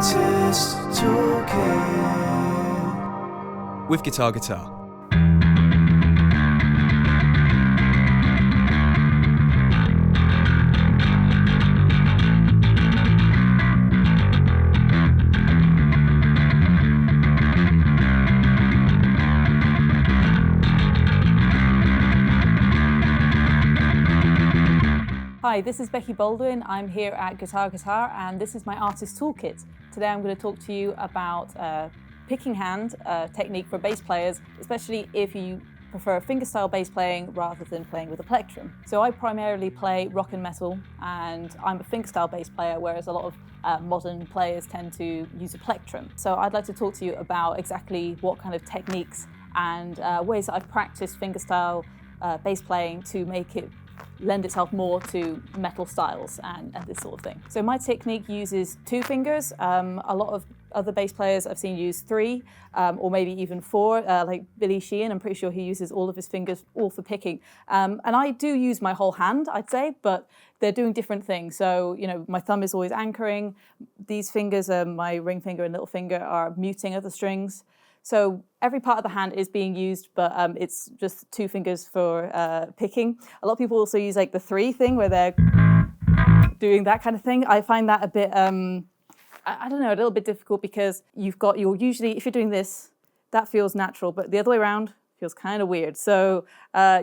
Artist Tookit with Guitar. Hi, this is Becky Baldwin. I'm here at Guitar, and this is my Artist Toolkit. Today I'm going to talk to you about picking hand technique for bass players, especially if you prefer fingerstyle bass playing rather than playing with a plectrum. So I primarily play rock and metal, and I'm a fingerstyle bass player, whereas a lot of modern players tend to use a plectrum. So I'd like to talk to you about exactly what kind of techniques and ways that I've practiced fingerstyle bass playing to make it lend itself more to metal styles and this sort of thing. So my technique uses 2 fingers. A lot of other bass players I've seen use 3 or maybe even 4, like Billy Sheehan. I'm pretty sure he uses all of his fingers all for picking. And I do use my whole hand, I'd say, but they're doing different things. So, you know, my thumb is always anchoring. These fingers, my ring finger and little finger, are muting other strings. So every part of the hand is being used, but it's just 2 fingers for picking. A lot of people also use like the 3 thing where they're doing that kind of thing. I find that a bit, I don't know, a little bit difficult because you're usually, if you're doing this, that feels natural, but the other way around feels kind of weird. So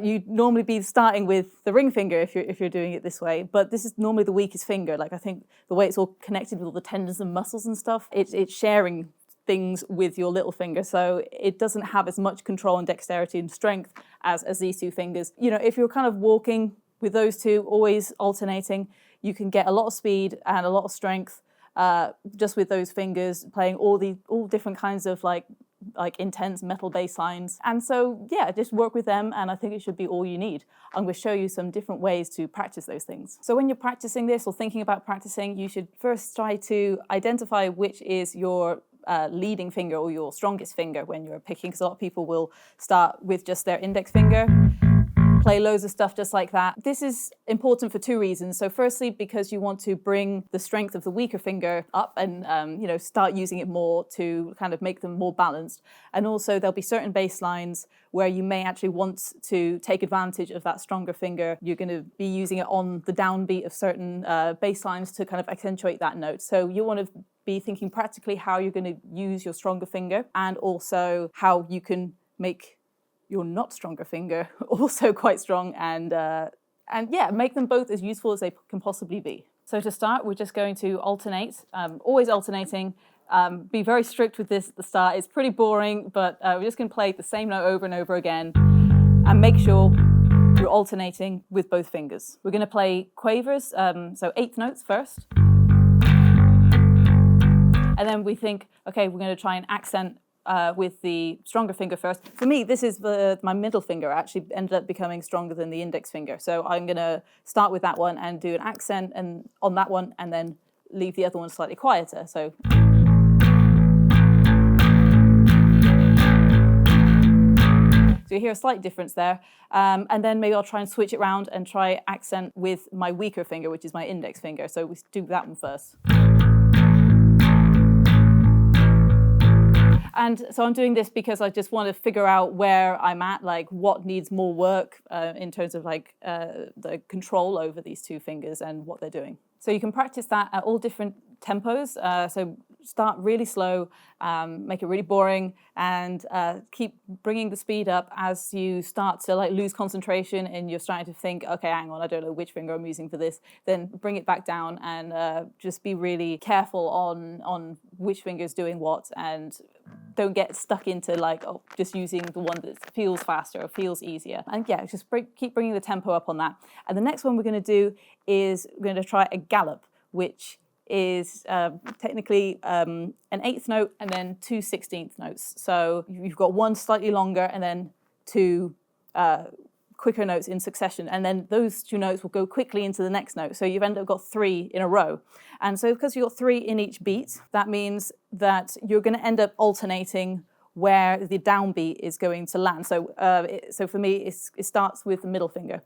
you'd normally be starting with the ring finger if you're doing it this way, but this is normally the weakest finger. Like I think the way it's all connected with all the tendons and muscles and stuff, it's sharing things with your little finger, so it doesn't have as much control and dexterity and strength as these 2 fingers. You know, if you're kind of walking with those 2, always alternating, you can get a lot of speed and a lot of strength just with those fingers, playing all different kinds of like intense metal bass lines. And so yeah, just work with them, and I think it should be all you need. I'm going to show you some different ways to practice those things. So when you're practicing this or thinking about practicing, you should first try to identify which is your leading finger or your strongest finger when you're picking, because a lot of people will start with just their index finger, play loads of stuff just like that. This is important for 2 reasons. So firstly, because you want to bring the strength of the weaker finger up and start using it more to kind of make them more balanced. And also there'll be certain bass lines where you may actually want to take advantage of that stronger finger. You're going to be using it on the downbeat of certain bass lines to kind of accentuate that note. So you want to be thinking practically how you're going to use your stronger finger, and also how you can make your not stronger finger also quite strong, and yeah, make them both as useful as they can possibly be. So to start, we're just going to alternate, always alternating. Be very strict with this at the start. It's pretty boring, but we're just going to play the same note over and over again, and make sure you're alternating with both fingers. We're going to play quavers, so 8th notes first. And then we think, okay, we're going to try and accent with the stronger finger first. For me, this is my middle finger actually ended up becoming stronger than the index finger. So I'm going to start with that one and do an accent and on that one, and then leave the other one slightly quieter. So you hear a slight difference there. And then maybe I'll try and switch it around and try accent with my weaker finger, which is my index finger. So we do that one first. And so I'm doing this because I just want to figure out where I'm at, like what needs more work in terms of like the control over these 2 fingers and what they're doing. So you can practice that at all different tempos. So start really slow, make it really boring, and keep bringing the speed up as you start to like lose concentration and you're starting to think, okay, hang on, I don't know which finger I'm using for this. Then bring it back down and just be really careful on which finger is doing what, and don't get stuck into like, oh, just using the one that feels faster or feels easier. And yeah, just keep bringing the tempo up on that. And the next one we're going to do is we're going to try a gallop, which is technically an 8th note and then 2 16th notes. So you've got one slightly longer and then 2 quicker notes in succession, and then those 2 notes will go quickly into the next note. So you've ended up got 3 in a row. And so because you've got 3 in each beat, that means that you're going to end up alternating where the downbeat is going to land. So so for me, it starts with the middle finger,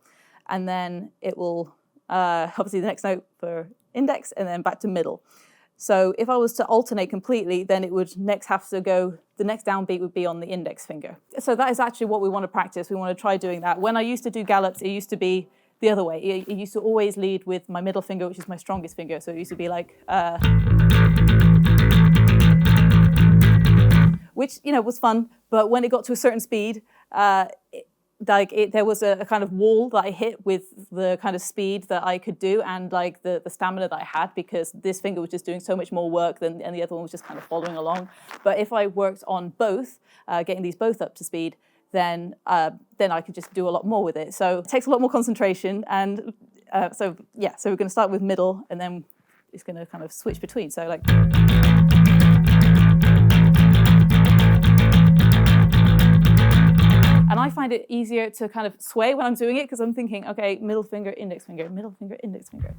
and then it will obviously the next note for index, and then back to middle. So if I was to alternate completely, then it would next have to go, the next downbeat would be on the index finger. So that is actually what we want to practice. We want to try doing that. When I used to do gallops, it used to be the other way. It used to always lead with my middle finger, which is my strongest finger. So it used to be like, which, was fun. But when it got to a certain speed, there was a kind of wall that I hit with the kind of speed that I could do and like the stamina that I had, because this finger was just doing so much more work and the other one was just kind of following along. But if I worked on both, getting these both up to speed, then I could just do a lot more with it. So it takes a lot more concentration. And so we're going to start with middle, and then it's going to kind of switch between. So like. And I find it easier to kind of sway when I'm doing it because I'm thinking, okay, middle finger, index finger, middle finger, index finger.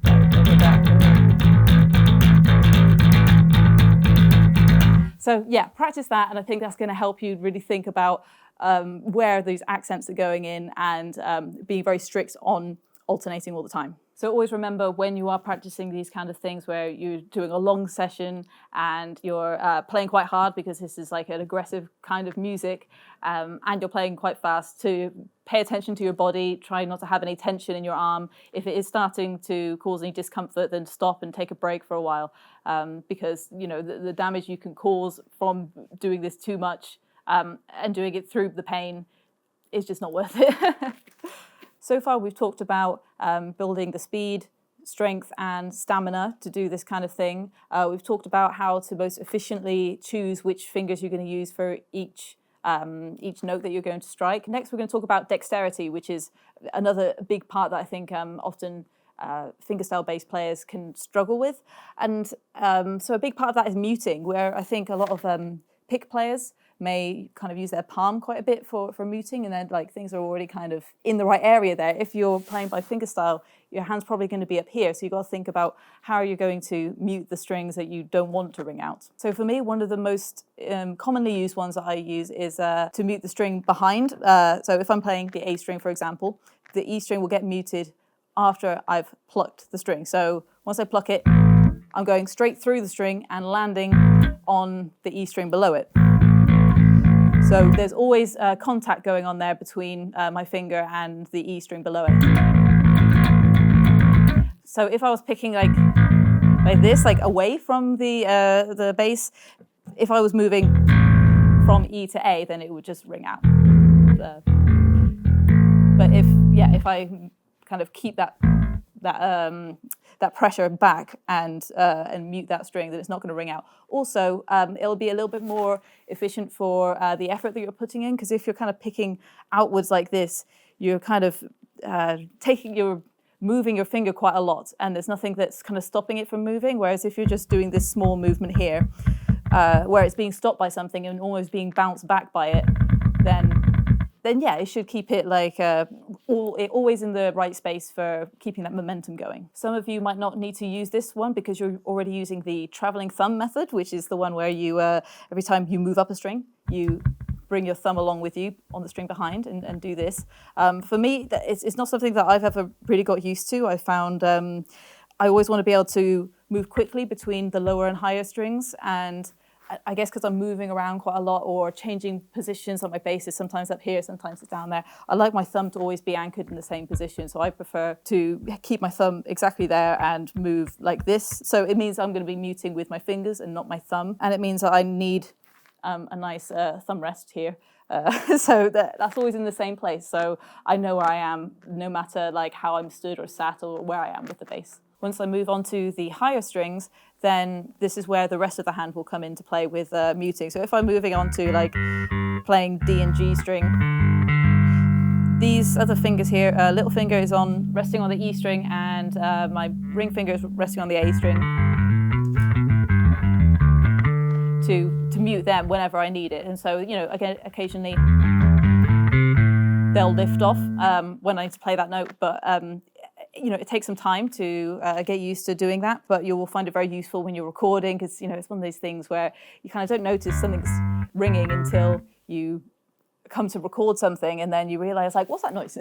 So yeah, practice that, and I think that's going to help you really think about where these accents are going in and being very strict on alternating all the time. So always remember when you are practicing these kind of things where you're doing a long session and you're playing quite hard, because this is like an aggressive kind of music, and you're playing quite fast, to pay attention to your body, try not to have any tension in your arm. If it is starting to cause any discomfort, then stop and take a break for a while, because the damage you can cause from doing this too much and doing it through the pain is just not worth it. So far, we've talked about building the speed, strength, and stamina to do this kind of thing. We've talked about how to most efficiently choose which fingers you're going to use for each note that you're going to strike. Next, we're going to talk about dexterity, which is another big part that I think often fingerstyle bass players can struggle with. And so a big part of that is muting, where I think a lot of pick players may kind of use their palm quite a bit for muting, and then like things are already kind of in the right area there. If you're playing by fingerstyle, your hand's probably going to be up here, so you've got to think about how you're going to mute the strings that you don't want to ring out. So for me, one of the most commonly used ones that I use is to mute the string behind. So if I'm playing the A string, for example, the E string will get muted after I've plucked the string. So once I pluck it, I'm going straight through the string and landing on the E string below it. So there's always contact going on there between my finger and the E string below it. So if I was picking like this, like away from the bass, if I was moving from E to A, then it would just ring out. But if I kind of keep that pressure back and mute that string, then it's not going to ring out. Also, it'll be a little bit more efficient for the effort that you're putting in, because if you're kind of picking outwards like this, you're kind of moving your finger quite a lot, and there's nothing that's kind of stopping it from moving. Whereas if you're just doing this small movement here, where it's being stopped by something and almost being bounced back by it, then yeah, it should keep it like always in the right space for keeping that momentum going. Some of you might not need to use this one because you're already using the traveling thumb method, which is the one where you every time you move up a string, you bring your thumb along with you on the string behind and do this. For me, it's not something that I've ever really got used to. I found I always want to be able to move quickly between the lower and higher strings, and I guess because I'm moving around quite a lot or changing positions on my basses, sometimes up here, sometimes it's down there, I like my thumb to always be anchored in the same position. So I prefer to keep my thumb exactly there and move like this. So it means I'm going to be muting with my fingers and not my thumb. And it means that I need a nice thumb rest here. So that's always in the same place. So I know where I am, no matter like how I'm stood or sat or where I am with the bass. Once I move on to the higher strings, then this is where the rest of the hand will come into play with muting. So if I'm moving on to like playing D and G string, these other fingers here, little finger is resting on the E string, and my ring finger is resting on the A string to mute them whenever I need it. And so, again, occasionally they'll lift off when I need to play that note, but it takes some time to get used to doing that, but you will find it very useful when you're recording, because it's one of those things where you kind of don't notice something's ringing until you come to record something, and then you realize, like, what's that noise?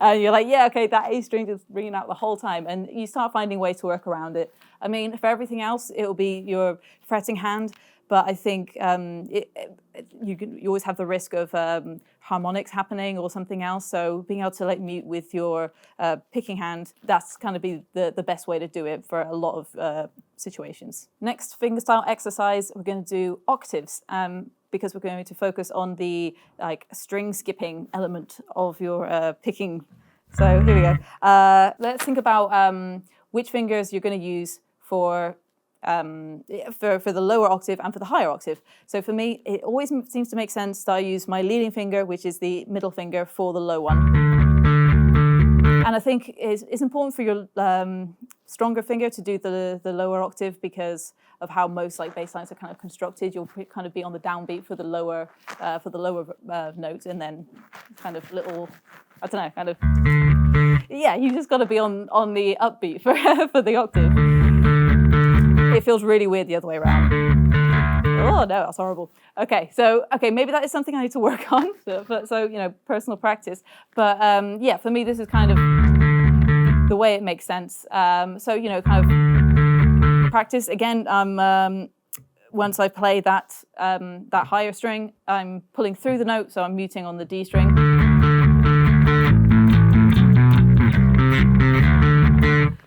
And you're like, yeah, okay, that A string is ringing out the whole time, and you start finding ways to work around it. I mean, for everything else, it will be your fretting hand, but I think you always have the risk of harmonics happening or something else. So being able to like mute with your picking hand, that's kind of be the best way to do it for a lot of situations. Next fingerstyle exercise, we're going to do octaves. Because we're going to focus on the like string skipping element of your picking. So here we go. Let's think about which fingers you're going to use for the lower octave and for the higher octave. So for me, it always seems to make sense that I use my leading finger, which is the middle finger, for the low one. And I think it's important for your stronger finger to do the lower octave because of how most like bass lines are kind of constructed. You'll kind of be on the downbeat for the lower note, and then kind of little, I don't know, kind of, yeah, you just got to be on the upbeat for the octave. It feels really weird the other way around. Oh no, that's horrible. Okay, so maybe that is something I need to work on. So you know, personal practice. But yeah, for me, this is kind of the way it makes sense. So you know, kind of practice again. Once I play that higher string, I'm pulling through the note, so I'm muting on the D string.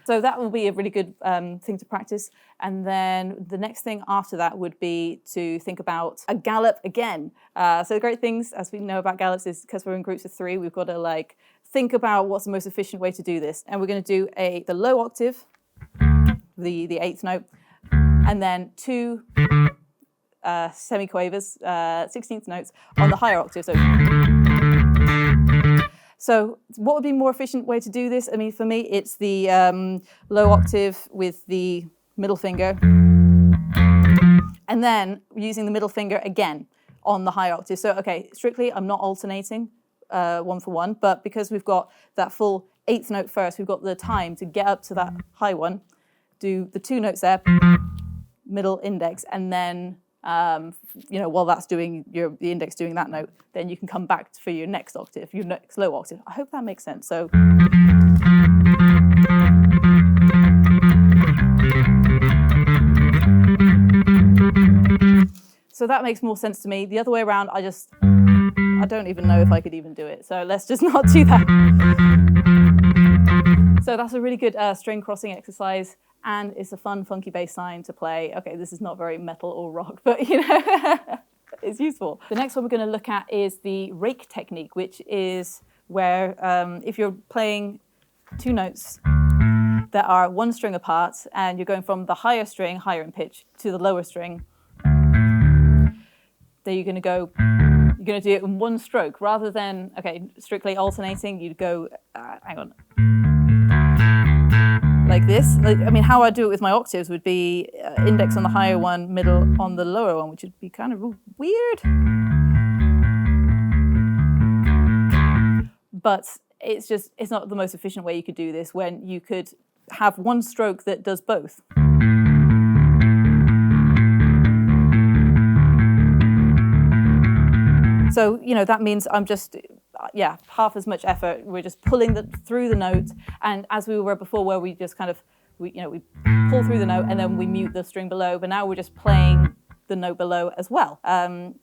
So that will be a really good thing to practice. And then the next thing after that would be to think about a gallop again. So the great things, as we know about gallops, is because we're in groups of three, we've got to like think about what's the most efficient way to do this. And we're going to do the low octave, the eighth note, and then two semiquavers, 16th notes on the higher octave. So what would be a more efficient way to do this? I mean, for me, it's the low octave with the middle finger, and then using the middle finger again on the high octave. So, okay, strictly, I'm not alternating one for one, but because we've got that full eighth note first, we've got the time to get up to that high one, do the two notes there, middle index, and then you know, while that's doing the index doing that note, then you can come back for your next octave, your next low octave. I hope that makes sense. So that makes more sense to me. The other way around, I don't even know if I could even do it. So let's just not do that. So that's a really good string crossing exercise. And it's a fun, funky bass line to play. Okay, this is not very metal or rock, but you know, it's useful. The next one we're going to look at is the rake technique, which is where if you're playing two notes that are one string apart, and you're going from the higher string, higher in pitch, to the lower string, then you're going to do it in one stroke rather than strictly alternating. You'd go, hang on. Like this. I mean, how I do it with my octaves would be index on the higher one, middle on the lower one, which would be kind of weird. But it's not the most efficient way you could do this when you could have one stroke that does both. So, you know, that means I'm just, half as much effort. We're just pulling through the note. And as we were before, where we just kind of, we pull through the note and then we mute the string below. But now we're just playing the note below as well.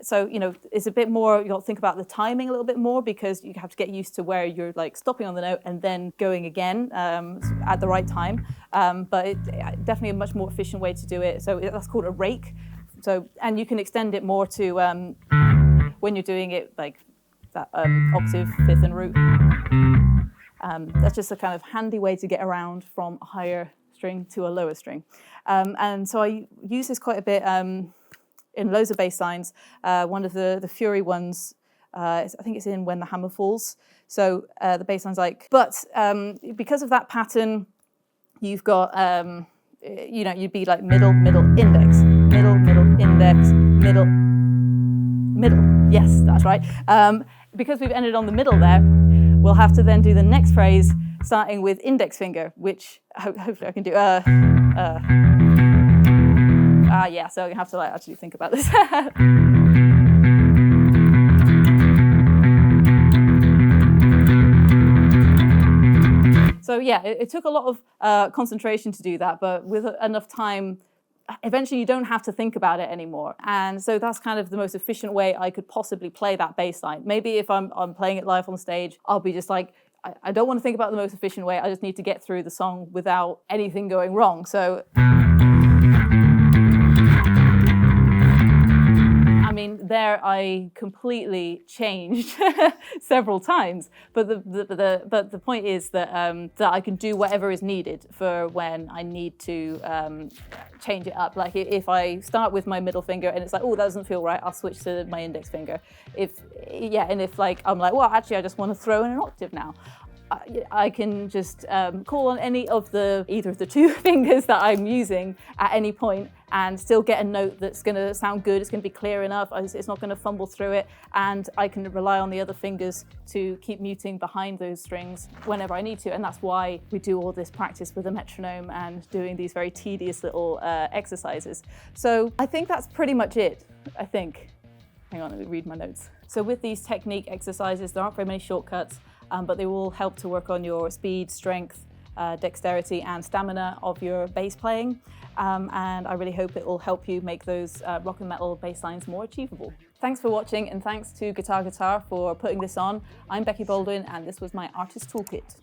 So, you know, it's a bit more, you've got to think about the timing a little bit more because you have to get used to where you're like stopping on the note and then going again at the right time. But it's definitely a much more efficient way to do it. So that's called a rake. So, and you can extend it more to when you're doing it like that octave, fifth, and root. That's just a kind of handy way to get around from a higher string to a lower string. And so I use this quite a bit in loads of bass lines. One of the Fury ones, I think it's in When the Hammer Falls. So the bass line's like, but because of that pattern, you've got, you know, you'd be like middle, middle, index, middle, middle, index, middle, middle. Yes, that's right. Because we've ended on the middle there, we'll have to then do the next phrase starting with index finger, which hopefully I can do. Yeah, so you have to like actually think about this. So yeah, it took a lot of concentration to do that, but with enough time, eventually you don't have to think about it anymore. And so that's kind of the most efficient way I could possibly play that bass line. Maybe if I'm playing it live on stage, I'll be just like, I don't want to think about the most efficient way. I just need to get through the song without anything going wrong. So, I mean, there I completely changed several times. But the point is that that I can do whatever is needed for when I need to change it up. Like if I start with my middle finger and it's like, oh, that doesn't feel right, I'll switch to my index finger. And if like I'm like, well, actually, I just want to throw in an octave now. I can just call on any of either of the two fingers that I'm using at any point and still get a note that's going to sound good. It's going to be clear enough. It's not going to fumble through it. And I can rely on the other fingers to keep muting behind those strings whenever I need to. And that's why we do all this practice with a metronome and doing these very tedious little exercises. So I think that's pretty much it, I think. Hang on, let me read my notes. So with these technique exercises, there aren't very many shortcuts. But they will help to work on your speed, strength, dexterity and stamina of your bass playing. And I really hope it will help you make those rock and metal bass lines more achievable. Thanks for watching and thanks to Guitar Guitar for putting this on. I'm Becky Baldwin and this was my Artist Toolkit.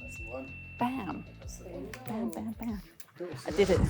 That's the one. Bam. That's the one. Bam, bam, bam. I did it.